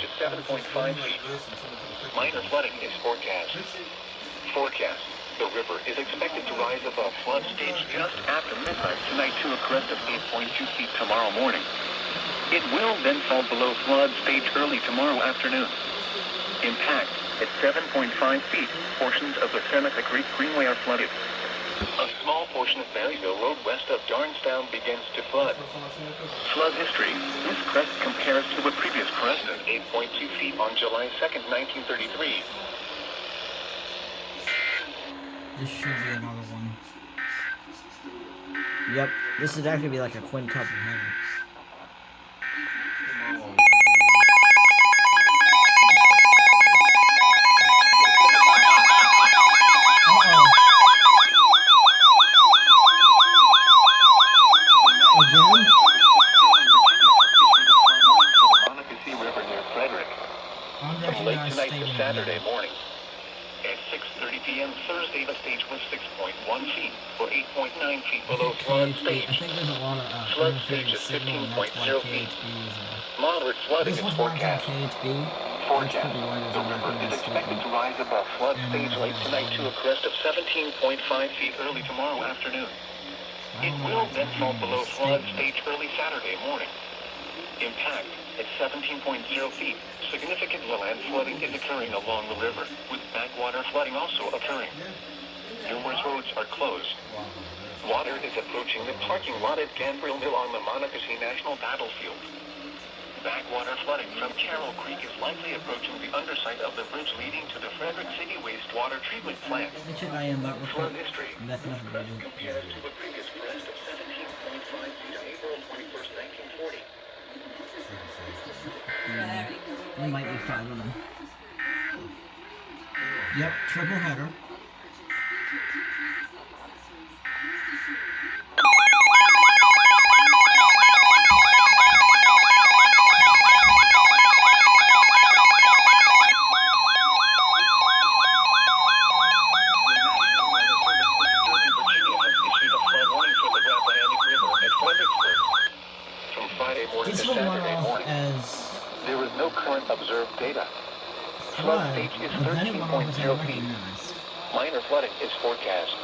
is 7.5 feet. Minor flooding is forecast. Forecast. The river is expected to rise above flood stage just after midnight tonight to a crest of 8.2 feet tomorrow morning. It will then fall below flood stage early tomorrow afternoon. Impact at 7.5 feet. Portions of the Seneca Creek Greenway are flooded. A small portion of Maryville Road west of Darnestown begins to flood. Flood history. This crest compares to a previous crest of 8.2 feet on July 2nd, 1933. This should be another one. Yep, this would actually be like a quintuple header. Tonight to Saturday morning. At 6:30 p.m. Thursday, the stage was 6.1 feet, or 8.9 feet below flood stage. I think there's a lot of flood stage is 15.0 feet. Moderate flooding is forecast. Forecast. The river is expected to rise above flood stage late tonight to a crest of 17.5 feet early tomorrow afternoon. It will then fall below flood stage early Saturday morning. Impact at 17.0 feet. Significant land flooding is occurring along the river, with backwater flooding also occurring. Numerous roads are closed. Water is approaching the parking lot at Gambriel Mill on the Monocacy National Battlefield. Backwater flooding from Carroll Creek is likely approaching the underside of the bridge leading to the Frederick City Wastewater Treatment Plant. Flood history. This crest compares to the previous crest of 17.5 feet on April 21st, 1940. There might be 5 of them. Yep, triple header. There is no current observed data. Flood stage is 13.0 feet. Minor flooding is forecast.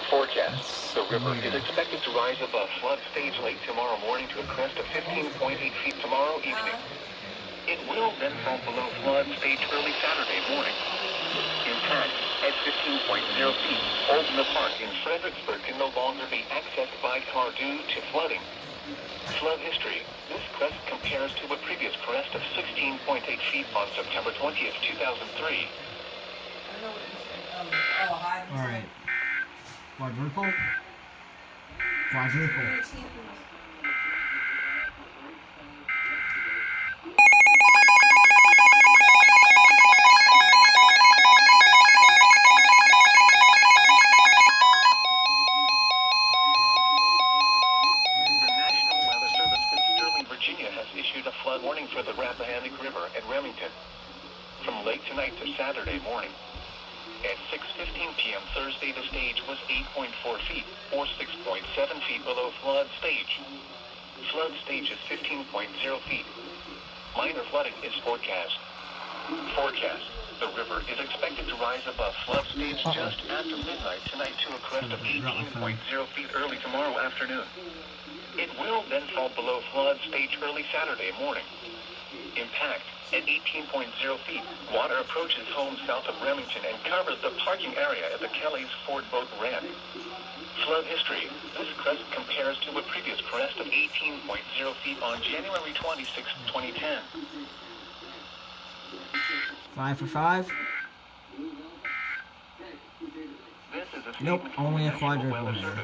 Forecast. The river is expected to rise above flood stage late tomorrow morning to a crest of 15.8 feet tomorrow evening. It will then fall below flood stage early Saturday morning. Impact at 15.0 feet. Old Mill Park in Fredericksburg can no longer be accessed by car due to flooding. Flood history. This crest compares to a previous crest of 16.8 feet on September 20th, 2003. Alright. Quadruple? Quadruple. For the Rappahannock River at Remington. From late tonight to Saturday morning. At 6:15 p.m. Thursday, the stage was 8.4 feet, or 6.7 feet below flood stage. Flood stage is 15.0 feet. Minor flooding is forecast. Forecast. The river is expected to rise above flood stage just after midnight tonight to a crest of 18.0 feet early tomorrow afternoon. It will then fall below flood stage early Saturday morning. Impact at 18.0 feet. Water approaches homes south of Remington and covers the parking area at the Kelly's Ford Boat Ramp. Flood history. This crest compares to a previous crest of 18.0 feet on January 26, 2010. 5 for 5. This is a nope, only a quadruple header.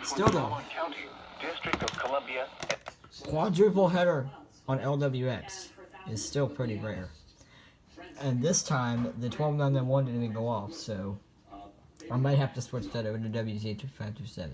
Still though. District of Columbia. Quadruple header on LWX is still pretty rare. And this time, the 12.991 didn't go off, so I might have to switch that over to WZ2527.